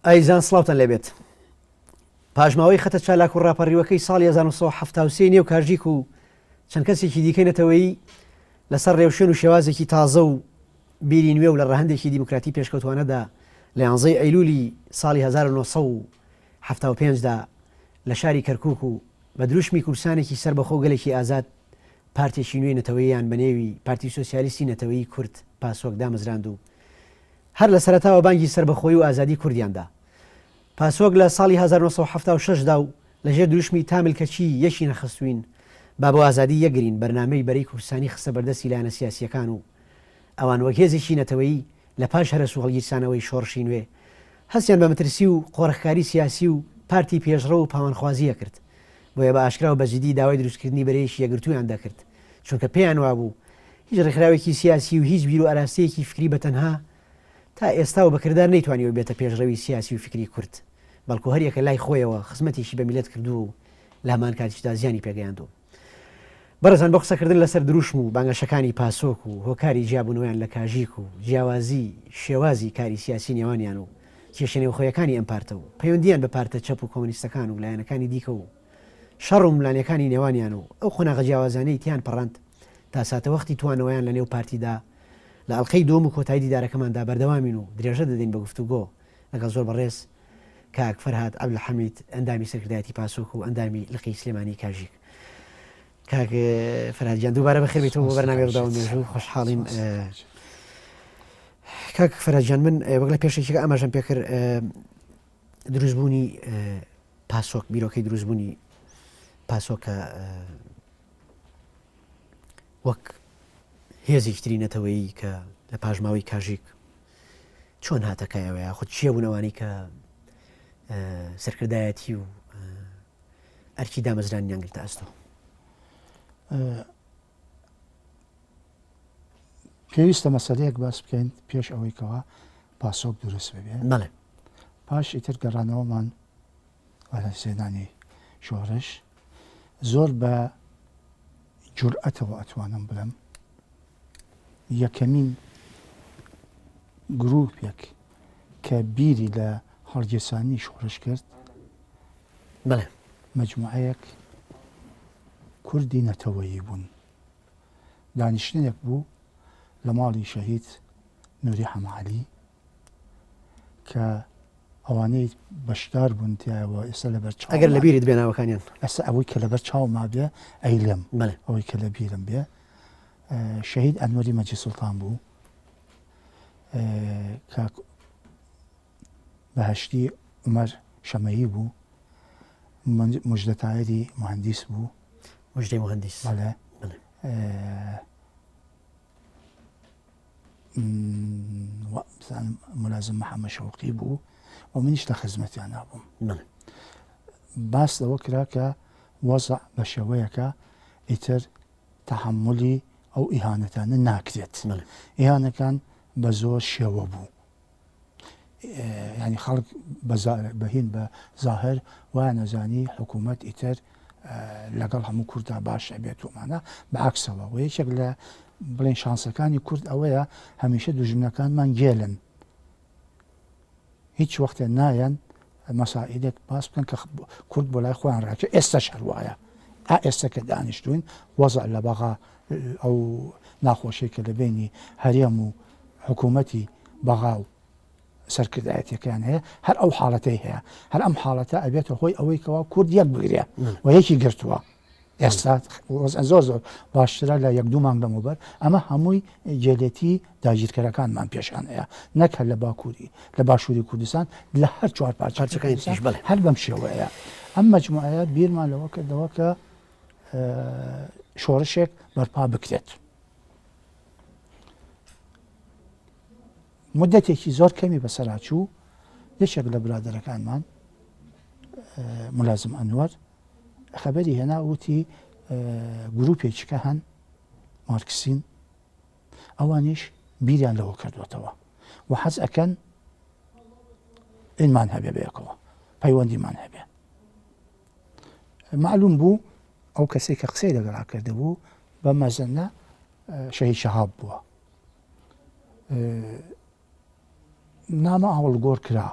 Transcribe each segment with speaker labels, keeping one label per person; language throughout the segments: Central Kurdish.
Speaker 1: ئەیزان سڵاوتان لێبێت. پاژماوەی خەتە چالاک و ڕاپەڕیوەکەی ساڵی 1970 و کاژیک و چەند کەسێکی دیکەینەتەوەی لەسەر ڕێوشێن و شێوازێکی تازە و بیری نوێ و لە ڕەهەندێکی دیموکراتی پێشکەوتوانەدا لە 11 ئەیلولی ساڵی 1975دا لە شاری کەرکووک و بە دروشمی کورسانێکی سەربەخۆ گەلێکی ئازاد پارتێکی نوێی نەتەوەییان بەنێوی پارتی سۆسیالیستی نەتەوەیی کورد پاسۆک دامەزراند و هەر لە سەرەتاوە بانگی سەربەخۆیی و ئازادی کوردیاندا. پاسۆک لە ساڵی 1976دا و لەژێر دروشمی تاملکەچی یەکی نەخستوین با بۆ ئازادی یەگرین بەرنامەی بەرەی کورسانی خستە بەردەستی لایەنە سیاسیەکان و ئەوان وەک هێزێکی نەتەوەیی لە پاش هەرس و هەڵگیرسانەوەی شۆڕشی نوێ هەستیان بە مەترسی و قۆڕەخکاری سیاسی و پارتی پێشڕە و پاوانخوازیە کرد. بۆیە بە ئاشکرا و بەجددی داوای دروستکردنی بەرەیەکی یەکگرتوویان دەکرد، چونکە پێیان وابوو هیچ ڕێکخراوێکی سیاسی و هیچ بیر و ئاراستەیەکی فکری بەتەنها تا ئێستا و بەکردار نەیتوانیەوە بێتە پێشڕەوی سیاسی و فکری کورد، بەڵکو هەریەکە لای خۆیەوە خزمەتێکی بە میلەت کردو و لە هەمان کاتیشدا زیانی پێگەیاندوو. بەڕێزان بۆ قسەکردن لەسەر دروشم و بانگەشەکانی پاسۆک و هۆکاری جیابوونەوەیان لە کاژیک و جیاوازی شێوازی کاری سیاسی نێوانیان و کێشە نێوخۆیەکانی ئەم پارتە و پەیوەندیان بە پارتە چەپ و کۆمونیستەکان و لایەنەکانی دیکە و شەڕ و ملانیەکانی نێوانیان و ئەو خۆناغە جیاوازانەی تیان پەڕاند تا ساتە وەختی توانەوەیان لە نێو پارتیدا لە ئەڵقەی دۆم و کۆتایی دیدارەکەماندا بەردەوامین و درێژە دەدەین بە گفتوگۆ لەگەڵ زۆر بەڕێز کاک فەرهاد عەبدولحەمید ئەندامی سەرکردایەتی پاسۆک و ئەندامی لقی سلێمانی کاژیک. کاک فەرهاد گیان دووبارە بەخێر بێتەوە بۆ بەرنامەی ڕووداو مێژوو خۆشحاڵیم. کاک فەرهاد گیان من وەک لە پێشێکەکە ئاماژەم پێ کرد دروستبوونی پاسۆک بیرۆکەی دروستبوونی پاسۆکە وەک هێزێکی تری نەتەوەیی کە لە پاژماوەی کاژیک چۆن هاتەکایەوەیە خۆ چییە بوونەوانی کە سەرکردایەتی و ئەرکی دامەزرانیان گرتە ئەستۆ؟
Speaker 2: پێویستە مەسەلەیەک باس بکەین پێش ئەوەی کەوا پاسۆک دروست ببێت.
Speaker 1: بەڵێ
Speaker 2: پاش ئیتر گەڕانەوەمان لە سێدانی شۆڕش زۆر بە جورئەتەوە ئەتوانم بڵێم یەکەمین گروپێک کە بیری لە هەڵگیرسانی شۆڕش کرد
Speaker 1: بەڵێ
Speaker 2: مەجموعەیەک کوردی نەتەوەیی بوون. دانیشتنێک بوو لە ماڵی شەهید نووری حەماعەلی کە ئەوانەی بەشدار بوون تایەوە ئێستا لەبەر
Speaker 1: ئەگەر لە بیرت بێناوەکانیان
Speaker 2: ئەستا ئەوەی کە لەبەر چاو مابێ ئەیلم
Speaker 1: بەڵێ
Speaker 2: ئەوەی کە لە بیرم بێ شەهید ئەنوەری مەجید سوڵتان بوو کە بەهەشتی عومەر شەمەیی بوو موژدە تایری مهندیس بوو
Speaker 1: موژدەی مهندیس
Speaker 2: بەڵێ ملازم محەممەد شەوقی بوو و منیش لە خزمەتیان نابووم. باس لەوە کرا کە وەزع بە شێوەیەکە ئیتر تەحملی ئەو ئیهانەتانە ناکرێت. ئیهانەکان بە زۆر شێوە بوو، ینی خەڵک بەهین بە زاهر وایە نەزانی حکوومەت ئیتر لەگەڵ هەموو کووردا باشە بێت ومانە بەعکسەوە و یەکێک لە بڵێن شانسەکانی کورد ئەوەیە هەمیشە دوژمنەکانمان گێلن، هیچ وەختێ نایەن مەسائلێک باس بکەن کە کورد بۆ لای خۆیان ڕاکە. ئێستا شەروایە ئێستا کە دانیشتوین وەزع لە بەغا ئەو ناخۆشی کە لە بینی هەرێم و حکوومەتی بەغا و سەرکردایەتەکان هەیە هەر ئەو حاڵەتەی هەیە، هەر ئەم حاڵەتە ئەبێتە هۆی ئەوەی کەوا کورد یەک بگرێ و یەکی گرتووە. ئێستا زۆر زۆر باشترە لە یەک دوو مانگ لەمەوبەر ئەمە هەمووی جێلێتی داگیرکەرەکانمان پێشان هەیە، نەک هەر لە باکووری لە باشووری کوردستان لە هەر چوار پارچەکانی هەر بەم شێوەیە. ئەم مەجموعەیە بیرمان لەوە کردەوە کە شۆڕشێک بەرپا بکرێت. مدەتێکی زۆر کەمی بەسەراچوو یەکێک لە برادەرەکانمان ملازم ئەنوەر خەبەری هێنا وتی گروپێکیکە هەن مارکسین ئەوانیش بیریان لەوە کردوێتەوە و حەز ئەکەن ئینمان هەبێ بەیەکەوە پەیوەندیمان هەبێ. معلوم بوو ئەو کەسێک کە قسەی لەگەڵا کرده بوو بە مەزەنە شەهید شەهاب بووە. نامە هەوڵگۆڕ کرا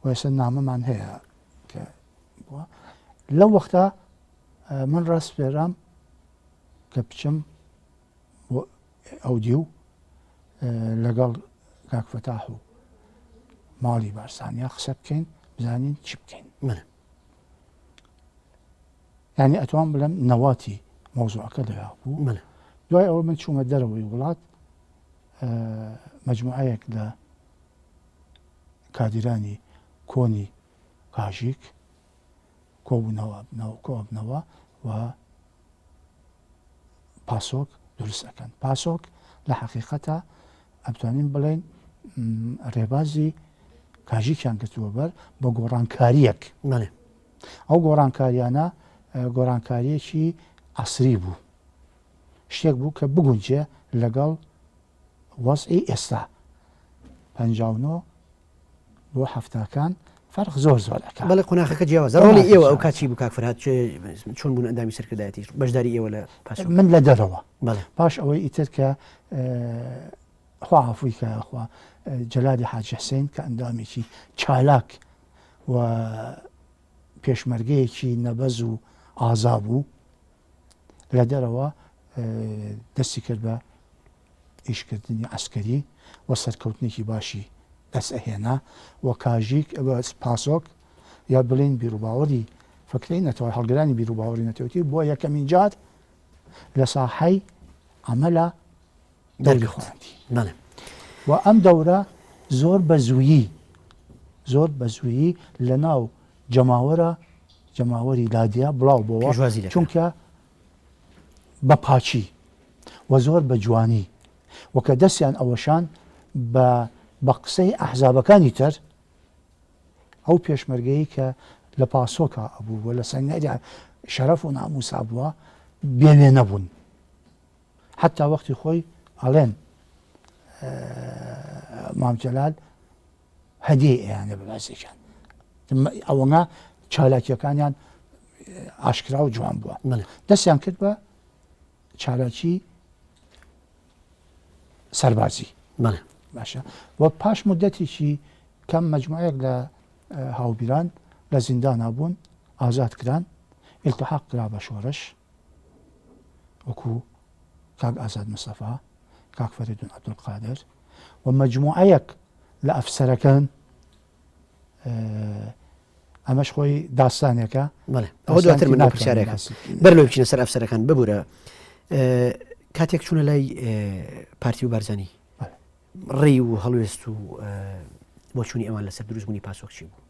Speaker 2: وێستا نامەمان هەیە کە لەو وەختە من ڕاست پێرام کە بچم بۆ ئەو دیو لەگەڵ کاک فەتاح و ماڵی بارسانیا قسە بکەین بزانین چی بکەین یعنی ئەتوان بڵێم نەواتی مۆزوعەکە لەوێ بوو دوای ئەوە من چوومە دەرەوەی وڵات مەجموعەیەک لە کادیرانی کۆنی کاژیک کۆبنەوە و پاسۆک دروست ئەکەن پاسۆک لە حەقیقەتە ئەتوانین بڵێن ڕێبازی کاژیکیان کردووە بەر بە گۆڕانکاریەک ئەو گۆڕانکاریانە گۆڕانکاریەکی عەسری بوو شتێک بوو کە بگونجێ لەگەڵ وەزعی ئێستا 59 بۆ هەفتاکان فەرق زۆر ئەکات
Speaker 1: بەڵێ قۆناغەکە جیاوازە ڕۆڵی ئێوە ئەو کاچی بوو کاک فەرهاد چۆن بوون ئەندامی سەرکردایەتی بەشداری ئێوە لە پاسۆک
Speaker 2: من لە دەرەوە پاش ئەوەی ئیتر کە خوا عەفوی کە خوا جەلالی حاج حسێن کە ئەندامێکی چالاک و پێشمەرگەیەکی نەبەز و ئازا بوو لە دەرەوە دەستی کرد بە ئیشکردنی عەسکەری و سەرکەوتنێکی باشی دەست ئەهێنا و کاژیک پاسۆک یا بڵێن بیرروباوەری فکرەی نەتەوە هەڵگرانی بیرروباوەری نەتەوەتی بۆ یەکەمین جار لە ساحەی ئەمەلا دەرگی خۆراندی و ئەم دەورە زۆر بە زوویی لە ناو جەماوەری لادیا بڵاو بۆەوە چونکە بە پاچی و زۆر بە جوانی و کە دەستیان ئەوەشان بە قسەی ئەحزابەکانی تر ئەو پێشمەرگەی کە لە پاسۆکە ئەبوو لە سەنگەری شەرەف و ناموسا بووە بێوێ نەبوون حتا وەختی خۆی ئەڵێن مام جەلال هەدیە ئەیانە بەبازێکیان ئەوەنە چالاکیەکانیان ئاشکرا و جوان بووە دەستیان کرد بە چالاکی سەربازی باشە و پاش مدەتێکی کەم مەجموعەیەک لە هاوبیران لە زیندانا بوون ئازاد کران ئیلتحاق کرا بە شۆرش وەکو کاک ئازاد مستەفا کاک فەریدون عەبدولقادر و مەجموعەیەک لە ئەفسەرەکان ئەمەش خۆی داستانێکە
Speaker 1: ئەوە دواتر من پرسیارێکە بەر لێ بچینە سەر ئەفسەرەکان ببوورە کاتێک چوونە لای پارتی و بارزانی ڕێی و هەڵوێست و بۆ چوونی ئەوان لەسەر دروستبوونی پاسۆک چی بوو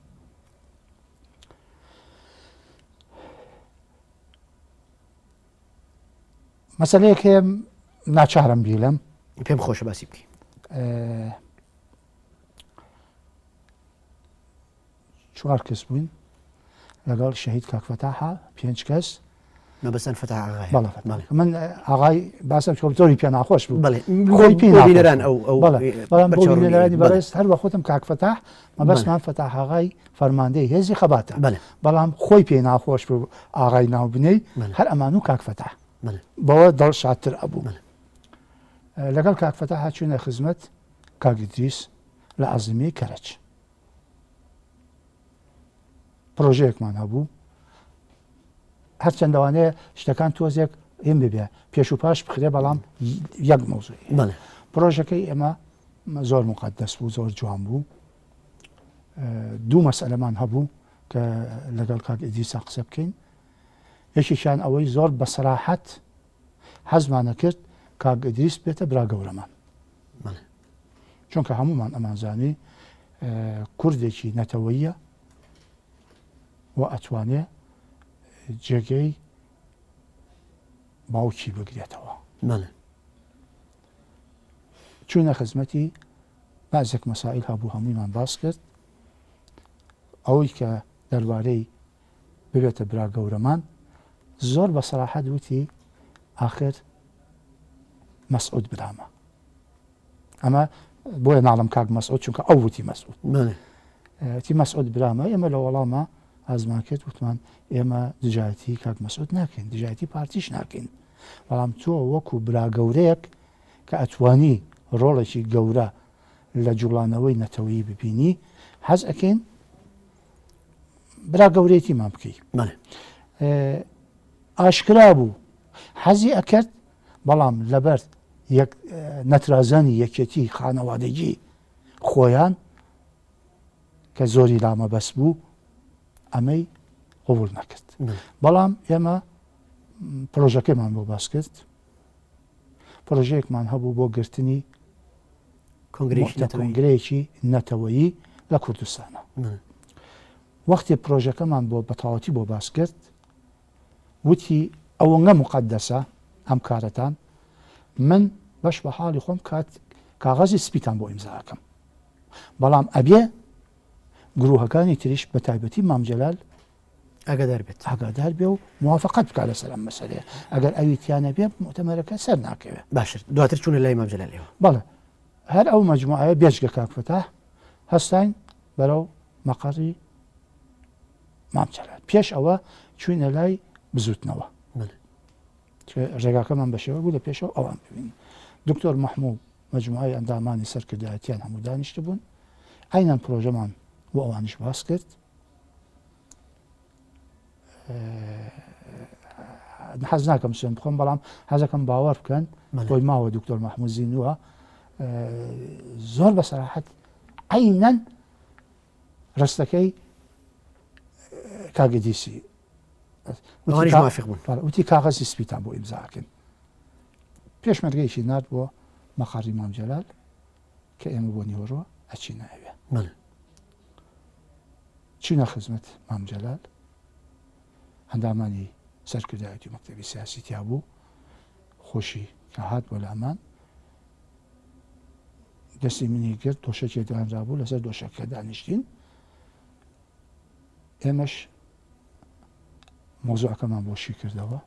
Speaker 2: مەسەلەیەک هەیە ناچارم بیلم
Speaker 1: پێم خۆشە باسی بکەین
Speaker 2: چوار کەس بووین لەگەڵ شەهید کاک فەتاحە 5 کەس
Speaker 1: مەبەستان فەتاح ئاغای
Speaker 2: من ئاغای باسم زۆری پێ ناخۆش بوو
Speaker 1: بینەران
Speaker 2: بەڵام بۆ بینەرانی بەڕێز هەر بە خۆتم کاک فەتاح مەبەستمان فەتاح ئاغای فەرماندەی هێزی خەباتە بەڵام خۆی پێی ناخۆش بوو ئاغای ناوبنەی هەر ئەمان و کاک فەتاح بەوە دڵ شادتر ئەبوو لەگەڵ کاک فەتاح چوونە خزمەت کاک ئیدریس لە عەزیمەی کەرەج پرۆژەیەکمان هەبوو هەرچەند لەوانەیە شتەکان تۆزێک هێم ببێ پێش و پاش بخرێ بەڵام یەک مەوزوعی پرۆژەکەی ئێمە زۆر مقەدەس بوو زۆر جوان بوو دوو مەسئلەمان هەبوو کە لەگەڵ کاک ئیدریسا قسە بکەین یەکێکیان ئەوەی زۆر بە سەراحەت حەزمانە کرد کاک ئیدریس بێتە برا گەورەمان چونکە هەمومان ئەمانزانی کوردێکی نەتەوەییە و ئەتوانێ جێگەی باوکی بگرێتەوە چوونە خزمەتی بازێک مەسائل هەبوو هەموویمان باس کرد ئەوەی کە دەربارەی ببێتە برا گەورەمان زۆر بە سەراحەت وتی ئاخر مەسعود برامە ئەمە بۆیە ناڵم کاک مەسعود چونکە ئەو وتی مەسعود تی مەسعود برامە ئێمە لە وەڵامە ئازمان کرد وتمان ئێمە دژایەتی کاک مەسعود ناکەین دژایەتی پارتیش ناکەین بەڵام تۆ وەکو برا گەورەیەک کە ئەتوانی ڕۆڵێکی گەورە لە جوڵانەوەی نەتەوەیی ببینی حەز ئەکەین برا گەورەیەتیمان بکەی
Speaker 1: بەڵێ
Speaker 2: ئاشکرا بوو حەزی ئەکرد بەڵام لەبەر نەترازانی یەکێتی خانەوادەگی خۆیان کە زۆری لامە بەس بوو ئەمەی قبول نەکرد بەڵام ئێمە پرۆژەکەمان بۆ باس کرد پرۆژەیەکمان هەبوو بۆ گرتنی کۆنگرەیەکی نەتەوەیی لە کوردستانە وەختی پرۆژەکەمان بۆ بەتەواوەتی بۆ باس کرد وتی ئەوەنگە مقەدەسە ئەم کارەتان من بەش بە حاڵی خۆم کاغەزی سپیتان بۆ ئیمزاکەم بەڵام ئەبێ گروهەکانی تریش بە تایبەتی مامجەلال ئاگادار بێ و موافقت بکات لەسەر ئەم مەسەلەیە ئەگەر ئەویتیانە بێ مؤتەمەرەکە سەر ناکەوێت
Speaker 1: باشتر دواتر چوونە لای مامجەلالەوە
Speaker 2: بەڵێ هەر ئەو مەجموعەیە بێژگە کاکفتە هەستاین بەرەو مەقەڕی مامجەلال پێش ئەوە چوینە لای بزوتنەوە ڕێگاکەمان بەشێوە بوو لە پێشەوە ئەوان ببین دکتۆر مەحموود مەجموعەی ئەندامانی سەرکردایەتیان هەموو دانیشت بوون ئەینان پرۆژەمان بۆ ئەوانش باس کرد حەز ناکەم سوێن بخۆم بەڵام حەزەکەم باوەڕ بکەن بۆی ماوە دکتۆر مەحموود زینووە زۆر بە سەراحەت عینەن ڕستەکەی کاگدیسی وتی کاغەزی سپیتان بۆ ئیمزاکەن پێشمەرگەیەکی نرد بۆ مەقەڕی مامجەلال کە ئێمە بۆ نیوەڕۆ ئەچینەوێ چینە خزمەت مامجەلال هەندامانی سەرکردایەتی مەکتەبی سیاسی تیا بوو خۆشی کە هات بۆ لامان دەستی منی کرد دۆشەکێ دانرا بوو لەسەر دۆشەکە دانیشتین ئێمەش مۆزوعەکەمان بۆشی کردەوە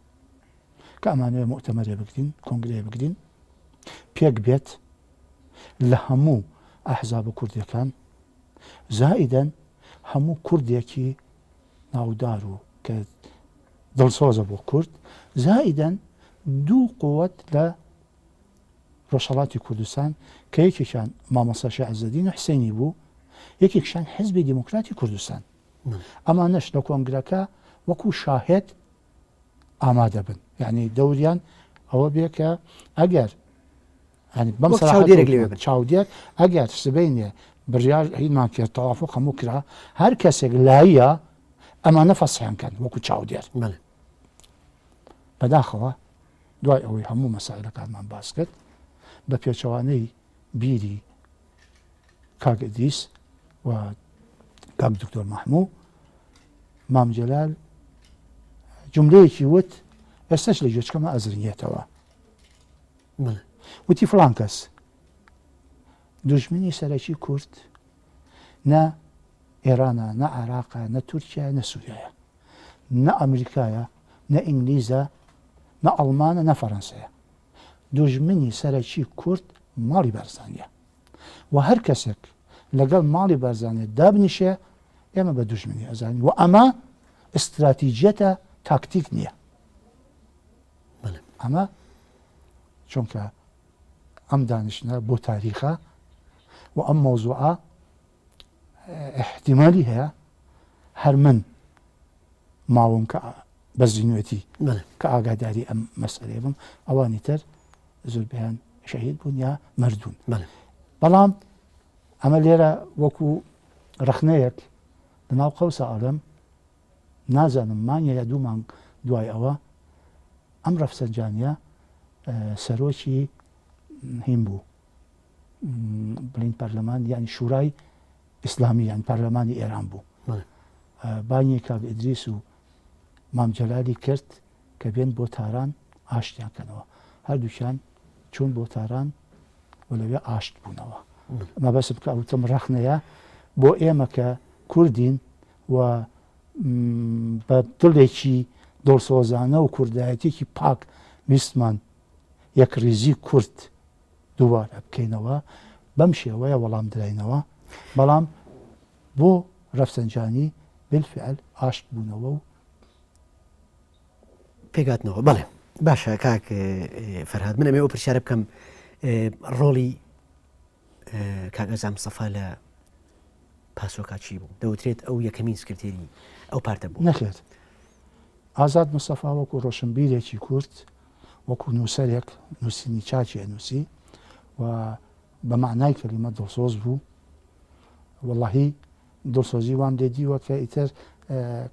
Speaker 2: کە ئەمانەوێ مؤتەمەرێ بگرین کۆنگرێ بگرین پێک بێت لە هەموو ئەحزاب کوردیەکان زائیدەن هەموو کوردێکی ناودار و کە دڵسۆزە بۆ کورد زائیدەن دوو قووەت لە ڕۆژهەڵاتی کوردستان کە یەکێکیان مامۆستا شێعزەدین و حسێنی بوو یەکێکشان حیزبی دیموکراتی کوردستان ئەمانەش لە کۆنگرەکە وەکو شاهێت ئامادە بن یعنی دەوریان ئەوە بێ کە ئەگەر بەم چاودێر ئەگەر سبەینێ بڕیار هینمان کرد تەوافق هەموو کرا هەر کەسێک لایە ئەمانە فەسحیانکەن وەکو چاودێر بەداخەوە دوای ئەوەی هەموو مەسائلەکانمان باس کرد بە پێچەوانەی بیری کاگدیس و کاک دکتۆر مەحموود مامجەلال جملەیەکی وت ئێستاش لە گوێچکەمە ئەزرێتەوە وتی فڵان کەس دوژمنی سەرەکی کورد نە ئێرانە نە عێراقە نە تورکیە نە سووریایە نە ئەمریکایە نە ئینگلیزە نە ئەڵمانە نە فەڕەنسەیە دوژمنی سەرەکی کورد ماڵی بەرزانیە و هەر کەسێک لەگەڵ ماڵی بەرزانێ دابنیشێ ئێمە بە دوژمنی ئەزانین و ئەمە استراتیجیەتە تاکتیک نییە ئەمە چونکە ئەم دانیشتنە بۆ تاریخە و ئەم مۆزوعە احتیمالی هەیە هەر من ماوم کە بە زیینوێتی کە ئاگاداری ئەم مەسئلەیە بم ئەوانی تر زۆربیان شەهید بوون یا مردوون بەڵام ئەمە لێرە وەکو ڕخنەیەک لەناو قەوسە ئەڵێم نازانم مانگە یا دوو مانگ دوای ئەوە ئەم ڕەفسەنجانیە سەرۆکی هیم بوو بڵین پەرلەمان یانی شورای ئیسلامی یان پەرلەمانی ئێران بوو بانگی کاک ئیدریس و مامجەلالی کرد کە بێن بۆ تاران ئاشتیان کەنەوە هەردووکیان چوون بۆ تاران و لەوێ ئاشت بوونەوە ئەمە بەس بکە ئەوتم ڕەخنەیە بۆ ئێمە کە کوردین و بە دڵێکی دڵسۆزانە و کوردایەتێکی پاک ویستمان یەکریزی کورد دووبارە بکەینەوە بەم شێوەیە وەڵام درێنەوە بەڵام بۆ ڕەفسەنجانی بالفعل ئاشت بوونەوە و
Speaker 1: پێگاتنەوە بەڵێ باشە کاک فەرهاد من ئەمێ ئەو پرسیارە بکەم ڕۆڵی کاک ئەزام مستەفا لە پاسۆکچی بوو دەوترێت ئەو یەکەمین سکرتێری ئەو پارتە بوو
Speaker 2: نەخێت ئازاد مستەفا وەکو ڕۆشنبیرێکی کورد وەکو نووسەرێک نووسینی چاچی نووسی و بە معنای کەلیمە دڵسۆز بوو وەڵڵاهی دڵسۆزی وام لێدیوە کە ئیتر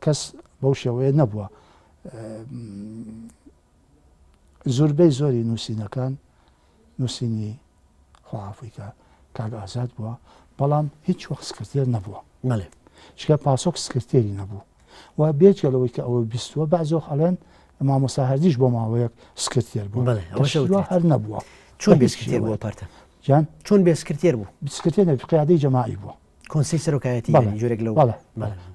Speaker 2: کەس بەو شێوەیە نەبووە زۆربەی زۆری نووسینەکان نووسینی خواافریکا کاک ئازاد بووە بەڵام هیچ وەخت سکرتێر نەبووە
Speaker 1: مەڵێ
Speaker 2: چکە پاسۆک سکرتێری نەبوو و بێجگەلەوەی کە ئەوە بیستووە بەعزۆ هەڵێن مامۆستا هەردیش بۆ ماوەیەک سکرتێر بوو هەر نەبووە
Speaker 1: چۆن بێسکرتێر بووە پارتە
Speaker 2: جان
Speaker 1: چۆن بێسکرتێر بوو
Speaker 2: سکرتێر قیادەی جەماعی بووە
Speaker 1: کۆنسەی سەرۆکایەتی جۆرێک لەو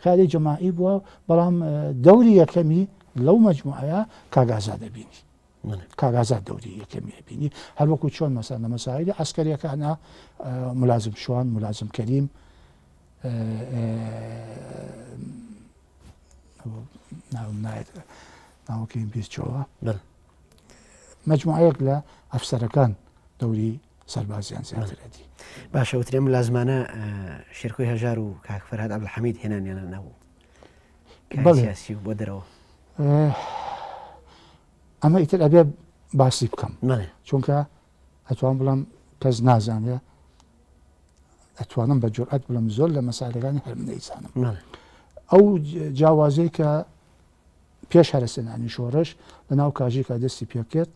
Speaker 2: قیادەی جەماعی بووە بەڵام دەوری یەکەمی لەو مەجموعەیە کاک ئازاد دەبینی کاک ئازاد دەوری یەکەمی بینی هەر وەکو چۆن مەسەن لە مەسایلی عەسکەریەکانە ملازم شوان ملازم کەریم ناوەکەی بیستەوە مەجموعەیەک لە ئەفسەرەکان دەوری سەربازیان زیاترەتی
Speaker 1: باشە وترێم لازمانە شێرکۆی هەژار و کاک فەرهاد عەبدولحەمید هێنانیانە نەبوو سیاسی بۆ دەرەوە
Speaker 2: ئەمە ئیتر ئەبێ باسی بکەم چونکە ئەتوان بڵم کەس نازانێ ئەتوانم بە جورئەت بڵم زۆر لە مەسائلەکانی هەر نەیزانم ئەو جیاوازەی کە پێش هەرسێنانی شۆڕش لەناو کاژێکا دەستی پێکرد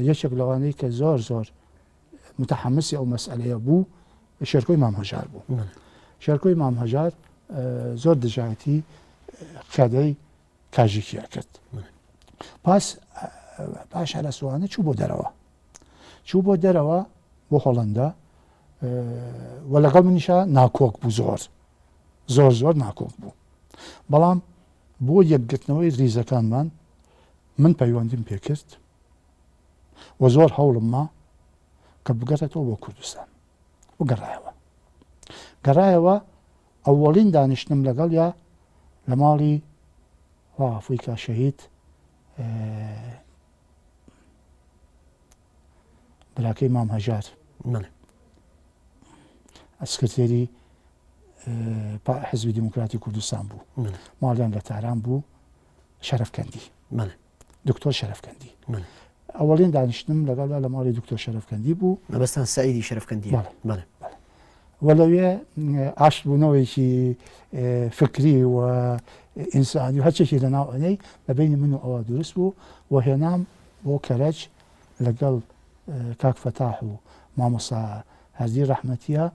Speaker 2: یەکێک لەوانەی کە زۆر زۆر متحمسی ئەو مەسئلەیە بوو شێرکۆی مام هەژار بوو شێرکۆی مام هەژار زۆر دژایەتی قیادەی کاژێکیە کرد پاش هەرسوانە چوو بۆ دەرەوە بۆ هۆڵەندا و لەگەڵ منیشە ناکۆک بوو زۆر ناکۆک بوو بەڵام بۆ یەکگرتنەوەی ریزەکانمان من پەیوەندیم پێکرد و زۆر هەوڵم ما کە بگەڕێتەوە بۆ کوردستان و گەڕایەوە ئەوەڵین دانیشتنم لەگەڵ یا لە ماڵی ئەفریقا شەهید براکەی مام هەژار سکرتێری حزبی دیموکراتی کوردستان بوو ماڵیان لە تاران بوو شەرەفکەندی دکتۆر شەرەفکەندی ئەوەڵین دانیشتنم لەگەڵ لە ماڵی دکتۆر شەرەفکەندی بوو
Speaker 1: مەبەستان سەعیدی شەرەفکەندی
Speaker 2: و لەوێ ئاشت بوونەوەیکی فکری و ئینسانی و هەرچێکی لەناو ئەنەی لەبینی من و ئەوە دروست بوو و هێنام بۆ کەرەج لەگەڵ کاک فەتاح و مامۆستا هەردی ڕەحمەتیە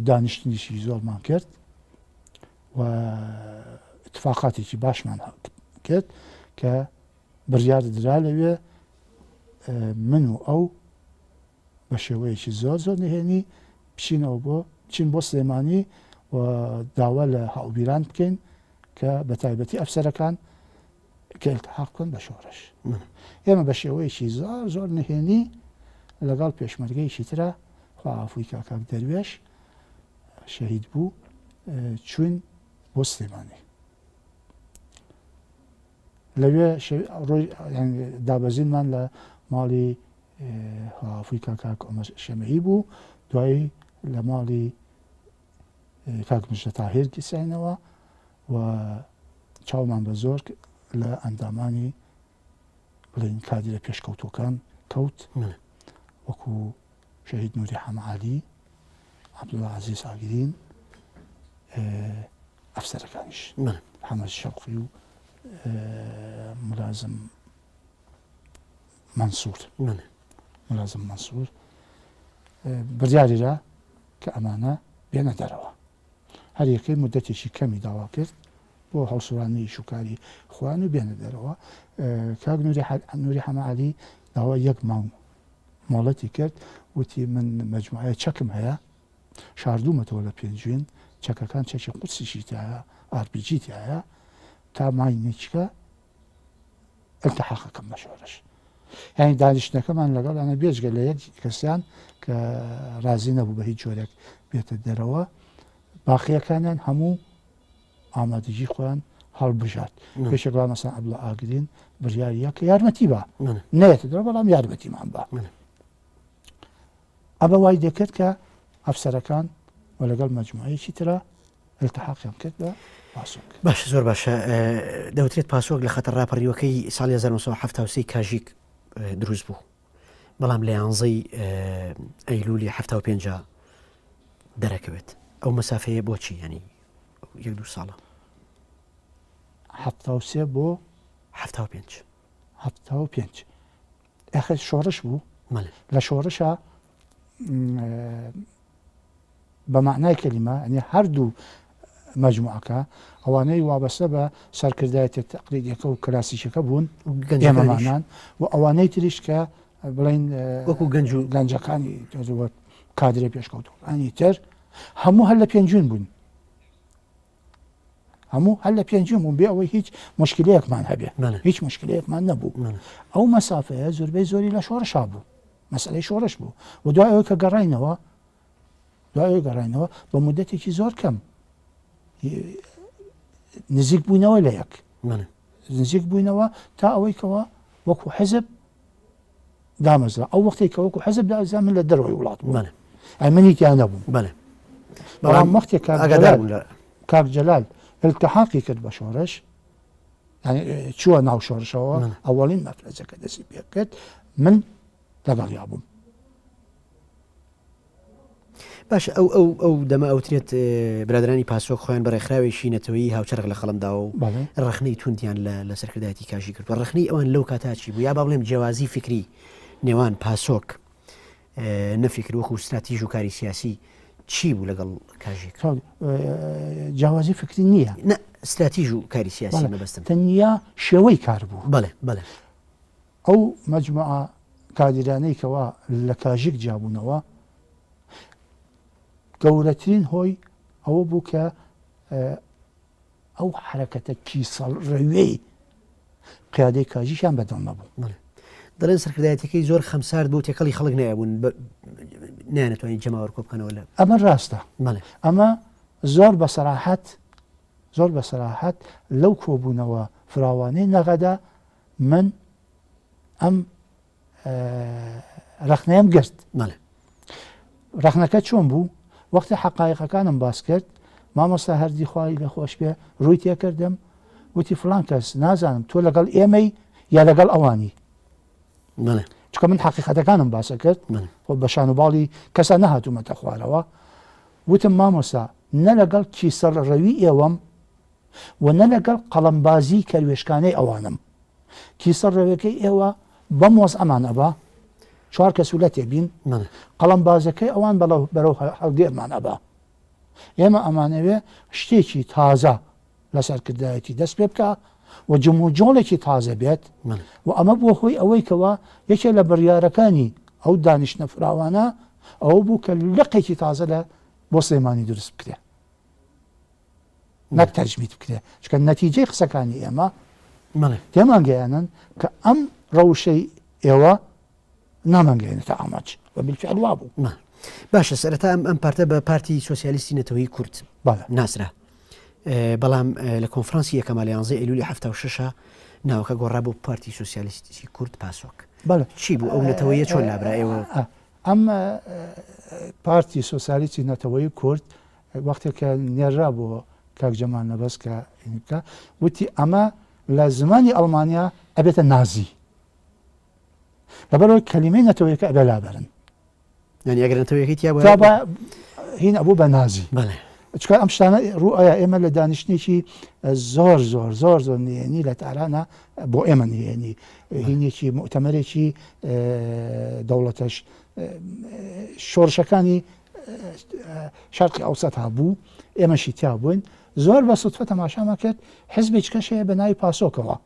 Speaker 2: دانیشتنیشی زۆرمان کرد و اتفاقاتێکی باشمان کرد کە بڕیار درا لەوێ من و ئەو بە شێوەیەکی زۆر نهێنی بچینەوە بۆ چین بۆ سلێمانی و داوا لە هاوبیران بکەین کە بە تایبەتی ئەفسەرەکان کە ئیلتحاق بکەن بە شۆڕش ئێمە بە شێوەیەکی زۆر نهێنی لەگەڵ پێشمەرگەیەکی ترە خواافریقا کاک دەروێش شەهید بوو چوین بۆ سلێمانی لەوێ دابەزینمان لە ماڵی ئەفریقا کاک عومەر شەمەعی بوو دوایی لە ماڵی کاک موژدە تاهیر گیساینەوە و چاومان بە زۆر لە ئەندامانی بڵێن کادرە پێشکەوتوەکان کەوت وەکو شەهید نووری حەمەعالی عەبدوڵڵا عەزیز ئاگرین ئەفسەرەکانیش محەممەد شەوقی و ملازم مەنسوور بڕیاریرا کە ئەمانە بێنە دەرەوە هەر یەکەی مدەتێکی کەمی داوا کرد بۆ هەڵسوڕانی شوکاری خوان و بێنە دەرەوە کاک نووری حەمەعالی داوا یەک مانگ مۆڵەتی کرد وتی من مەجموعەیە چەکم هەیە شاردوومەتەوە لە پێنجوێن چەکەکان چەکی قورسیشی تایە ئارپیجی تایە تا مای نێچکە ئەلتحاقەکەم بە شۆڕش یعنی دانیشتنەکەمان لەگەڵ ئەنە بێجگە لە یەک کەسیان کە رازی نەبوو بە هیچ جۆرێک بێتە دەرەوە باقیەکانیان هەموو ئامادەجی خۆیان هەڵبژات پێشێکڵا مەسەڵەن عەبدوڵڵا ئاگرین بڕیاریە کە یارمەتی بە نەیەتە دەرەوە بەڵام یارمەتیمان بە ئەبە وای دەکرد کە ئەفسەرەکان و لەگەڵ مەجموعەیەکی ترە التحاقیان کرد بە پاسۆک.
Speaker 1: باش زۆر باشە دەوترێت پاسۆک لە خەتە ڕاپەڕیوەکەی ساڵی 1970 کاژیک دروست بوو بەڵام لە 11 ئەیلولی 75 دەرەکەوێت ئەو مەسافەیە بۆچی ینی 1-2 ساڵە
Speaker 2: 73 بۆ 75 ئەخر شۆڕش بوو لە شۆڕشە بە معنای کەلیمە ئەنی هەردوو مەجموعەکە ئەوانەی وابەستە بە سەرکردایەتی تەقلیدیەکە و کلاسیکەکە بوون ئێمەمانان و ئەوانەی تریش کە بڵین
Speaker 1: وەکو گەنج و
Speaker 2: گەنجەکانی کادرێ پێشکەوتوەکانی تر هەموو هەر لە پێنجون بوون هەموو هەر لە پێنجون بوون بێ ئەوەی هیچ مشکلەیەکمان هەبێ هیچ مشکلەیەکمان نەبوو ئەو مەسافەیە زۆربەی زۆری لە شۆڕشا بوو مەسەلەی شۆڕش بوو و دوای ئەوەی کە گەڕاینەوە بە مودەتێکی زۆر کەم نزیک بووینەوە لە یەک نزیک بووینەوە تا ئەوەی کەەوە وەکو حزب دامەزرا ئەو وەختێک کە وەکو حزب دازان من لە دەرەوەی وڵات بوو ئەی منیتیان نەبووم بەڵام وەختێک کاک جەلال التحاقی کرد بە شۆڕش چووە ناو شۆڕشەوە ئەوەڵین مەفرەجەکە دەستی پێ کرد من لەگەڵیا بووم.
Speaker 1: باش ئەو دەمە ئەوترێت برادرانی پاسۆک خۆیان بە ڕێکخراوێکی نەتەوەیی هاوچەرخ لە خەڵمدا و ڕخنەی توندیان لە سەرکردایەتی کاژی کرد و ڕخنەی ئەوان لەو کاتاچی بوو یا با بڵێم جیاوازی فکری نێوان پاسۆک نەفکر وەکو استراتیژ و کاری سیاسی چی بوو لەگەڵ کاژی
Speaker 2: جیاوازی فکری نییە
Speaker 1: استراتیژ و کاری سیاسی مەبەستم
Speaker 2: تەنیا شێوەی کار بوو
Speaker 1: بەڵێ
Speaker 2: ئەو مەجموعە کادرانەی کەوا لە کاژیک جابوونەوە گەورەترین هۆی ئەوە بوو کە ئەو حرەکەتە کیسەڵ ڕێوەی قیادەی کاژیشیان بەدڵ نەبوو
Speaker 1: دەڵێن سەرکردایەتەکەی زۆر خەمسار بوو تێکەڵی خەڵک نایبوون نانەتوانین جەماوەەر کۆ بکەنەوە لە
Speaker 2: ئەمە ڕاستە ئەمە زۆر بە سەراحەت لەو کۆبوونەوە فراوانەی نەغەدا من ئەم ڕخنەیەم گرت ڕخنەکە چۆن بوو وەختی حەقایقەکانم باس کرد مامۆستا هەردی خوای لە خۆش پێ ڕووی تێکردم وتی فلان کەس نازانم تۆ لەگەڵ ئێمەی یا لەگەڵ ئەوانی چکە من حەقیقەتەکانم باسە کرد خۆ بە شانوباڵی کەسە نەهاتوومەتە خوارەوە وتم مامۆستا نە لەگەڵ کیسەڵ ڕەوی ئێوەم و نە لەگەڵ قەڵەمبازی کەروێشکانەی ئەوانم کیسەڵ ڕەوەکەی ئێوە بەمۆز ئەمان ئەبا 4 کەس لە تێبین قەڵەمبازەکەی ئەوان بەرەو هەڵگێرمان ئەبا ئێمە ئەمانەوێ شتێکی تازە لە سەرکردایەتی دەست پێ بکە و جموجۆڵێکی تازە بێت و ئەمە بۆ خۆی ئەوەی کەوە یەکێک لە بڕیارەکانی ئەو دانیشتە فراوانە ئەوە بوو کە لقێکی تازە لە بۆ سلێمانی دروست بکرێ نەک تەرجمیت بکرێ چکە نەتیجەی قسەکانی ئێمە تێمانگەیانن کە ئەم ڕەوشەی ئێوە نامانگەێنێتە ئاماج و بالفعل وا بوو
Speaker 1: باشە سەرەتا ئەم پارتە بە پارتی سۆسیالیستی نەتەوەی کورد ناسرا بەڵام لە کۆنفرانسی یەکەمە لە 11 ئەیلولی 76 ناوکە گۆڕا بۆ پارتی سۆسیالیستی کورد پاسۆک چی بوو ئەو نەتەوەیە چۆن لابرا ئێوە
Speaker 2: ئەم پارتی سۆسیالیستی نەتەوەی کورد وەختێک کە نێژرا بۆ کاک جەمال نەبەس کە بکە وتی ئەمە لە زمانی ئەڵمانیا ئەبێتە نازی لەبەرەوەی کەلیمەی نەتەوەیەکە ئەبێ لابەرن
Speaker 1: ئەگەر نەتەوەیەکەی
Speaker 2: هین ئەبوو بە نازی چکە ئەم شتانە ڕوئایە ئێمە لە دانیشتێکی زۆر نهێنی لە تارانە بۆ ئێمە نهێنی هینێکی مؤتەمەرێکی دەوڵەتەش شۆڕشەکانی شەرقی ئەوسەد هەبوو ئێمەشی تیا بووین زۆر بە سوتفە تەماشامان کرد حیزبێک کەشەیە بە ناوی پاسۆکەوە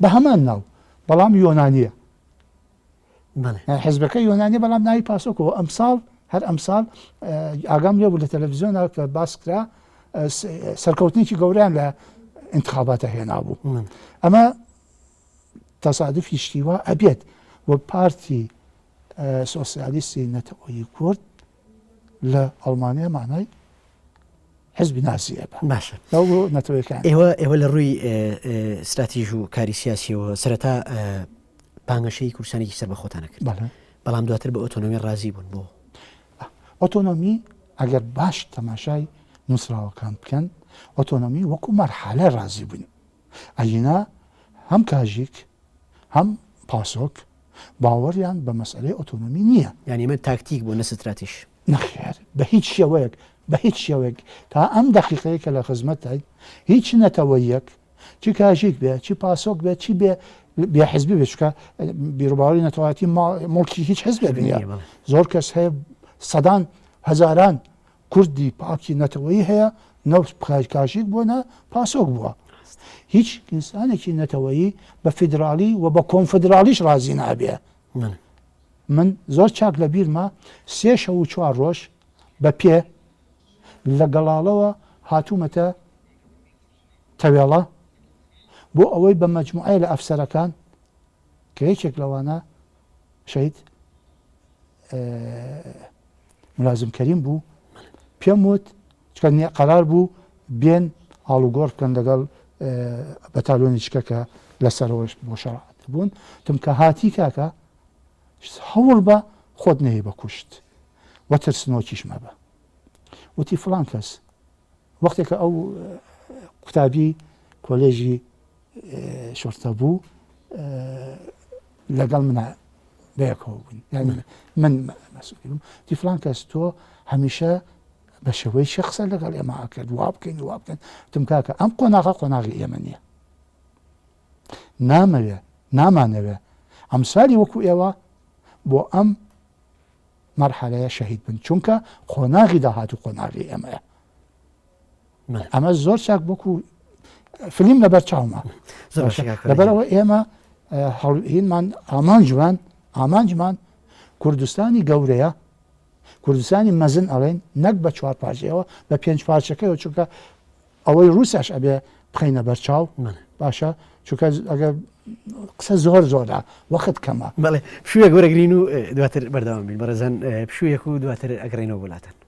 Speaker 2: بە هەمان ناو بەڵام یۆنانیە حیزبەکە یۆنانی بەڵام ناوی پاسۆکەوە ئەمساڵ هەر ئەمساڵ ئاگام لێ بوو لە تەلەڤیزیۆنە کە باس کرا سەرکەوتنێکی گەوریان لە انتخاباتە هێنا بوو ئەمە تەسادفی شتیوە ئەبێت وە پارتی سۆسیالیستی نەتەوەیی کورد لە ئەڵمانیا مانای حزبی نازیە
Speaker 1: باشە
Speaker 2: نەتەوەیەکان
Speaker 1: ئێوە لە ڕووی استراتیژ و کاری سیاسیەوە سەرەتا پانگەشەی کورسانێکی سەر بە خۆتانە کرد بەڵام دواتر بە ئۆتۆنۆمی ڕازی بوون بۆ
Speaker 2: ئۆتۆنۆمی ئەگەر باش تەماشای نووسراوەکان بکەن ئۆتۆنۆمی وەکو مەرحەلە ڕازی بووین ئەینا هەم کاژیک هەم پاسۆک باوەڕیان بە مەسئلەی ئۆتۆنۆمی نییە
Speaker 1: ینی من تاکتیک بۆ نەستراتیش
Speaker 2: نەخێر بە هیچ شێوەیەک تا ئەم دەقیقەیە کە لە خزمەتای هیچ نەتەوەیەک چی کاژیک بێ چی پاسۆک بێت چی بێ حزبی بچکە بیرروباڵی نەتەواتی مڵکی هیچ حزبێ بنیە زۆر کەس هەیە سەدان هەزاران کوردی پاکی نەتەوەیی هەیە نەوت کاشیک بووە نە پاسۆک بووە هیچ ئینسانێکی نەتەوەیی بە فیدراالی و بە کۆنفدراالیش ڕازی نابێ من زۆر چاک لە بیرمە 3 شەو و 4 ڕۆژ بە پێ لە گەڵاڵەوە هاتوومەتە تەوێڵە بۆ ئەوەی بە مەجموعای لە ئەفسەرەکان کە یەکێک لەوانە شەید ملازم کەریم بوو پێم وت چکە قەرار بوو بێن ئاڵوگۆڕ بکەن لەگەڵ بەتالۆنی چکە کە لەسەرەوەش بۆ شەڕات بوون تم کە هاتی کاکە هەوڵ بە خۆت نەیە بە کوشت وە ترسنۆکیش مەبە وتی فڵان کەس وەختێکە ئەو قوتابی کۆلێژی شۆرتە بوو لەگەڵ منە بەیەکەوە بووین من مەسئولی بووم تی فڵان کەس تۆ هەمیشە بە شێوەی شەخسە لەگەڵ ئێمە ئاکرد وا بکەین تم کاکە ئەم قۆناغی ئێمە نییە نامانەوێ ئەمسالی وەکو ئێوە بۆ ئەم مەرحەلەیە شەهید بن چونکە قۆناغی داهات و قۆناغی ئێمەیە ئەمە زۆر چاک بۆکو فلیم لەبەر چاومە لەبەرەوە ئێمە هینمان ئامانجمان کوردستانی گەورەیە کوردستانی مەزن ئەڵێن نەک بە 4 پارچەوە بە 5 پارچەکەیەوە چونکە ئەوەی رووسیاش ئەبێ بخەینە بەرچاو باشە چونکە ئەگەر قسە زۆرە وەخت کەمە
Speaker 1: بەڵێ پشوویەک وەرەگرین و دواتر بەردەوام بین بەڕێزان پشوویەک و دواتر ئەگەڕێنەوە وڵاتان